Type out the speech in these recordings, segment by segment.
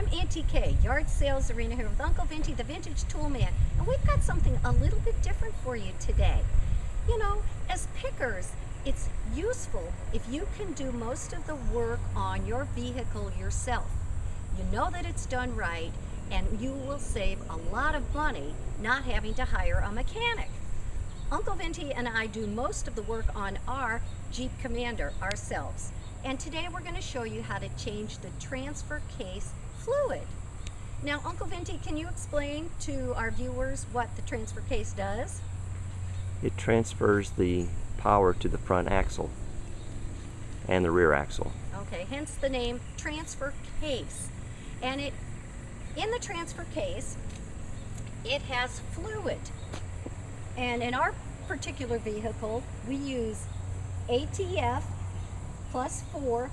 I'm Auntie Kay, Yard Sales Arena here with Uncle Vinty, the Vintage Tool Man, and we've got something a little bit different for you today. You know, as pickers, it's useful if you can do most of the work on your vehicle yourself. You know that it's done right, and you will save a lot of money not having to hire a mechanic. Uncle Vinty and I do most of the work on our Jeep Commander ourselves. And today we're going to show you how to change the transfer case fluid. Now, Uncle Vinty, can you explain to our viewers what the transfer case does? It transfers the power to the front axle and the rear axle. Okay, hence the name transfer case. And in the transfer case, it has fluid. And in our particular vehicle, we use ATF +4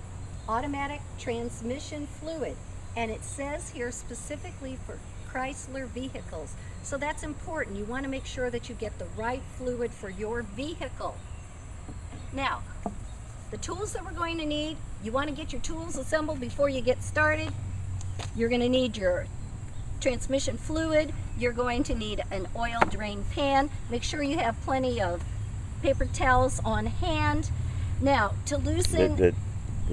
automatic transmission fluid, and it says here specifically for Chrysler vehicles. So that's important. You want to make sure that you get the right fluid for your vehicle. Now, the tools that we're going to need, you want to get your tools assembled before you get started. You're going to need your transmission fluid. You're going to need an oil drain pan. Make sure you have plenty of paper towels on hand. Now, to loosen... The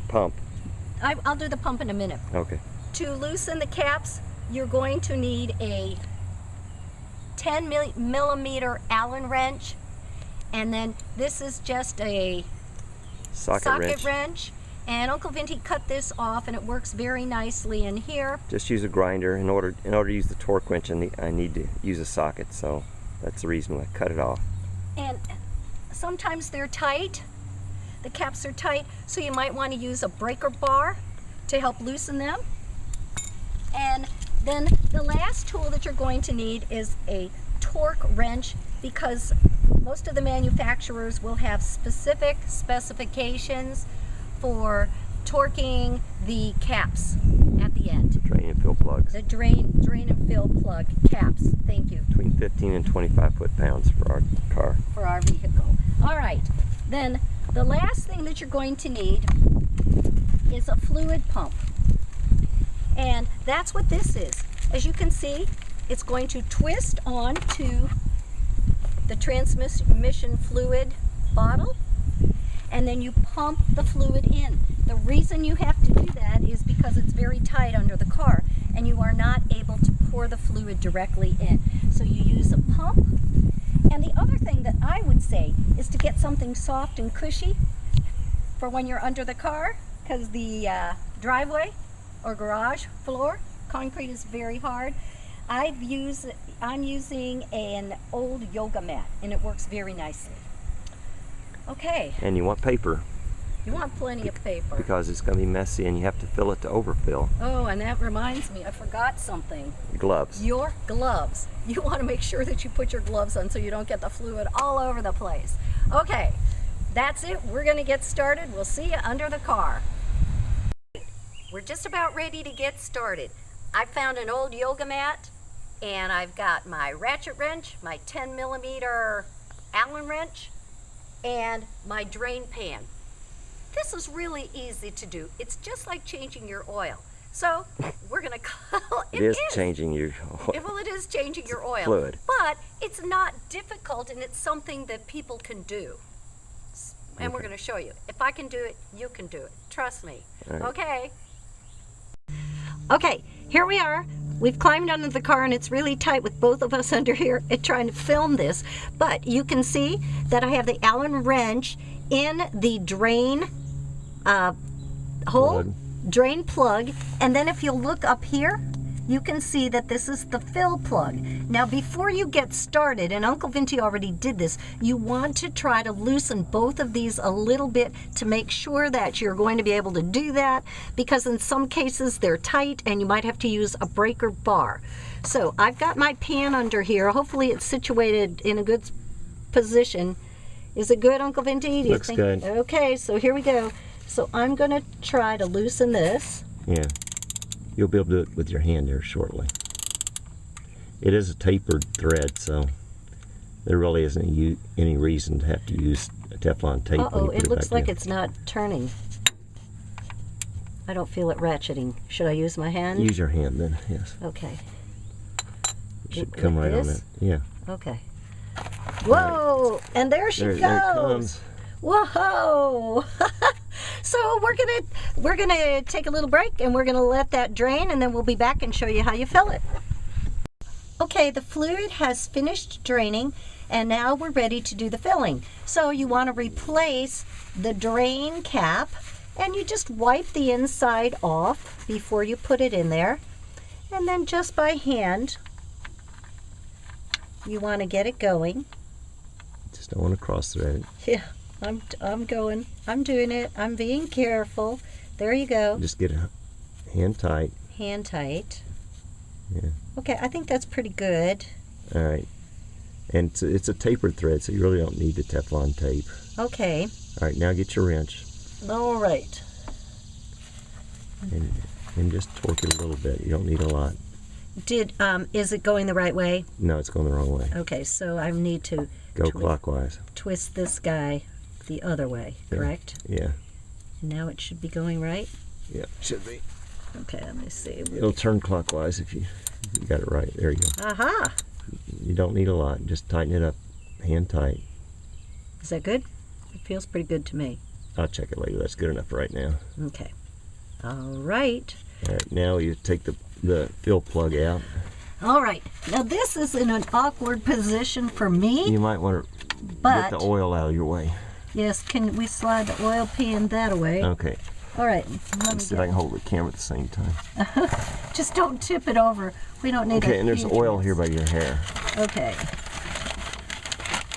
pump. I'll do the pump in a minute. Okay. To loosen the caps, you're going to need a 10 millimeter Allen wrench. And then this is just a socket wrench. And Uncle Vinty cut this off, and it works very nicely in here. Just use a grinder. In order to use the torque wrench, I need to use a socket, so that's the reason I cut it off. And sometimes they're tight. The caps are tight, so you might want to use a breaker bar to help loosen them. And then the last tool that you're going to need is a torque wrench, because most of the manufacturers will have specific specifications for torquing the caps at the end. Drain and fill plugs. The drain and fill plug caps. Thank you. Between 15 and 25 foot-pounds for our car. For our vehicle. All right. Then the last thing that you're going to need is a fluid pump. And that's what this is. As you can see, it's going to twist onto the transmission fluid bottle, and then you pump the fluid in. The reason you have to do that is because it's very tight under the car, and you are not able to pour the fluid directly in. So you use a pump. And the other thing that I would say is to get something soft and cushy for when you're under the car, because the driveway or garage floor, concrete is very hard. I'm using an old yoga mat, and it works very nicely. Okay. And you want paper. You want plenty of paper. Because it's going to be messy and you have to fill it to overfill. Oh, and that reminds me, I forgot something. Gloves. Your gloves. You want to make sure that you put your gloves on so you don't get the fluid all over the place. Okay, that's it. We're going to get started. We'll see you under the car. We're just about ready to get started. I found an old yoga mat, and I've got my ratchet wrench, my 10 millimeter Allen wrench, and my drain pan. This is really easy to do. It's just like changing your oil. So we're going to call it is changing your oil. Well, it is changing your oil. Fluid. But it's not difficult, and it's something that people can do. And we're going to show you. If I can do it, you can do it. Trust me. Right. Okay. Okay, here we are. We've climbed under the car, and it's really tight with both of us under here trying to film this. But you can see that I have the Allen wrench in the drain hole, drain plug, and then if you'll look up here, you can see that this is the fill plug. Now, before you get started, and Uncle Vinty already did this, you want to try to loosen both of these a little bit to make sure that you're going to be able to do that, because in some cases they're tight and you might have to use a breaker bar. So I've got my pan under here. Hopefully it's situated in a good position. Is it good, Uncle Vinty? Do you Looks think? Good. Okay, so here we go. So I'm going to try to loosen this. Yeah. You'll be able to do it with your hand there shortly. It is a tapered thread, so there really isn't any reason to have to use Teflon tape. Uh-oh, it looks like it's not turning. I don't feel it ratcheting. Should I use my hand? Use your hand then, yes. Okay. It should come right on it. Yeah. Okay. Whoa! Right. And there she goes. There it comes. Whoa! So we're gonna take a little break and we're gonna let that drain, and then we'll be back and show you how you fill it. Okay, the fluid has finished draining, and now we're ready to do the filling. So you want to replace the drain cap, and you just wipe the inside off before you put it in there, and then just by hand you want to get it going. Just don't want to cross thread it. Yeah, I'm going. I'm doing it. I'm being careful. There you go. Just get it hand tight. Hand tight. Yeah. Okay, I think that's pretty good. All right. And it's a tapered thread, so you really don't need the Teflon tape. Okay. All right, now get your wrench. All right. And just torque it a little bit. You don't need a lot. Is it going the right way? No, it's going the wrong way. Okay, so I need to go clockwise. Twist this guy the other way, correct? Yeah. And now it should be going right? Yeah, it should be. Okay, let me see. It'll turn clockwise if you got it right. There you go. Aha! You don't need a lot. Just tighten it up hand tight. Is that good? It feels pretty good to me. I'll check it later. That's good enough right now. Okay. All right. All right, now you take the fill plug out. All right. Now this is in an awkward position for me. You might want to get the oil out of your way. Yes, can we slide the oil pan that away? Okay. All right. Let's see if I can hold the camera at the same time. Just don't tip it over. We don't need Okay, and there's oil here by your hair. Okay.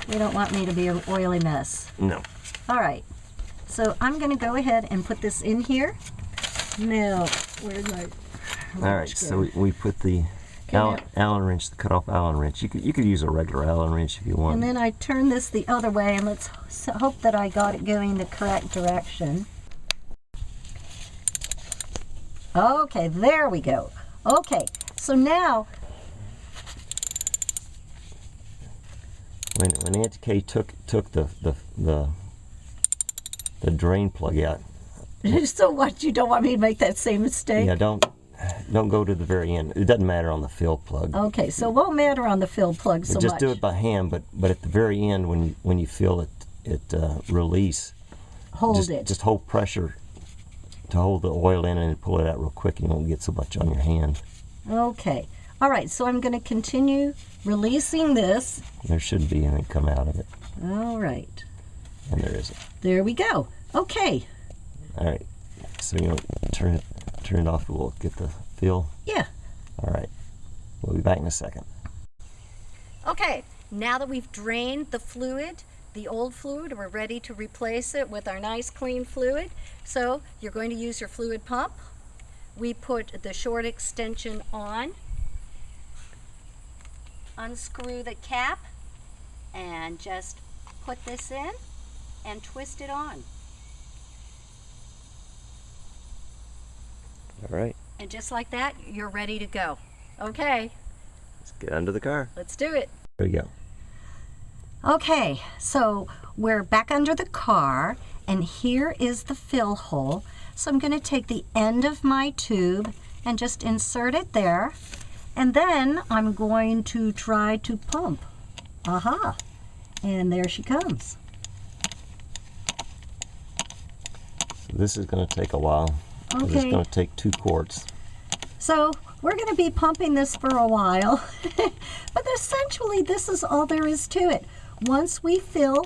You don't want me to be an oily mess. No. All right. So I'm going to go ahead and put this in here. Now, where's my wrench? All right, so we put the Allen wrench, the cut-off Allen wrench. You could use a regular Allen wrench if you want. And then I turn this the other way, and let's hope that I got it going the correct direction. Okay, there we go. Okay, so now when Auntie Kay took the drain plug out. So what? You don't want me to make that same mistake? Yeah, don't go to the very end. It doesn't matter on the fill plug. Okay, so it won't matter on the fill plug so much. Just do it by hand, but at the very end when you feel it release, just hold pressure to hold the oil in and pull it out real quick, and you won't get so much on your hand. Okay. All right, so I'm going to continue releasing this. There shouldn't be anything come out of it. All right. And there isn't. There we go. Okay. All right. So you turn it off. We'll get the fill. Yeah. All right. We'll be back in a second. Okay. Now that we've drained the fluid, the old fluid, we're ready to replace it with our nice clean fluid. So you're going to use your fluid pump. We put the short extension on, unscrew the cap, and just put this in and twist it on. All right. And just like that, you're ready to go. Okay. Let's get under the car. Let's do it. There you go. Okay, so we're back under the car, and here is the fill hole. So I'm going to take the end of my tube and just insert it there, and then I'm going to try to pump. Aha! And there she comes. So this is going to take a while. Okay. It's going to take 2 quarts. So we're going to be pumping this for a while, but essentially this is all there is to it. Once we fill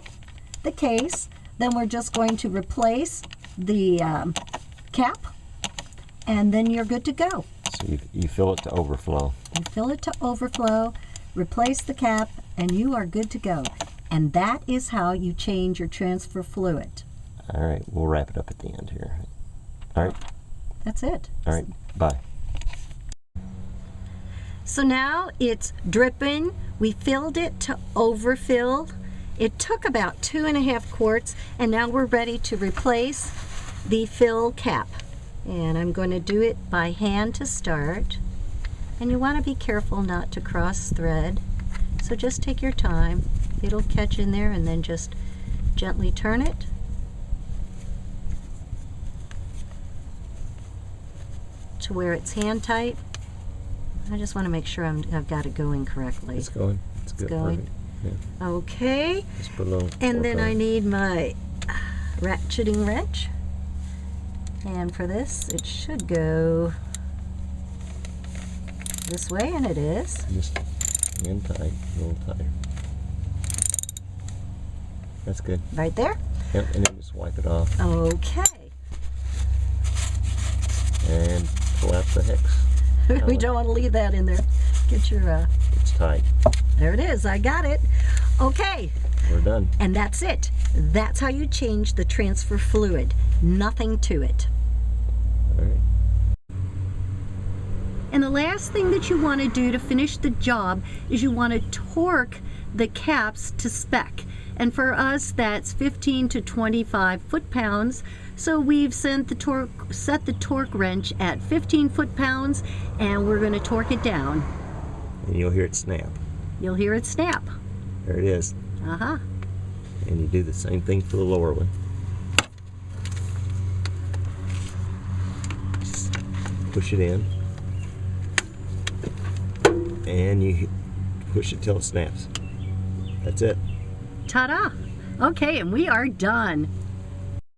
the case, then we're just going to replace the cap, and then you're good to go. So you fill it to overflow. You fill it to overflow, replace the cap, and you are good to go. And that is how you change your transfer fluid. All right, we'll wrap it up at the end here. All right. That's it. All right, bye. So now it's dripping. We filled it to overfill. It took about 2.5 quarts, and now we're ready to replace the fill cap. And I'm going to do it by hand to start. And you want to be careful not to cross thread. So just take your time. It'll catch in there, and then just gently turn it. to where it's hand tight. I just want to make sure I've got it going correctly. It's going. It's good. Going. Yeah. Okay. Just put a little And then fork on I it. need my ratcheting wrench. And for this, it should go this way, and it is. Just hand tight, a little tighter. That's good. Right there? Yep, and then just wipe it off Okay. and pull out the hex. We don't want to leave that in there. Get your, It's tight. there it is. I got it. Okay. We're done. And that's it. That's how you change the transfer fluid. Nothing to it. All right. And the last thing that you want to do to finish the job is you want to torque the caps to spec. And for us, that's 15 to 25 foot-pounds. So we've set the torque wrench at 15 foot-pounds, and we're going to torque it down. And you'll hear it snap. You'll hear it snap. There it is. Uh-huh. And you do the same thing for the lower one. Just push it in. And you push it till it snaps. That's it. Ta-da! Okay, and we are done.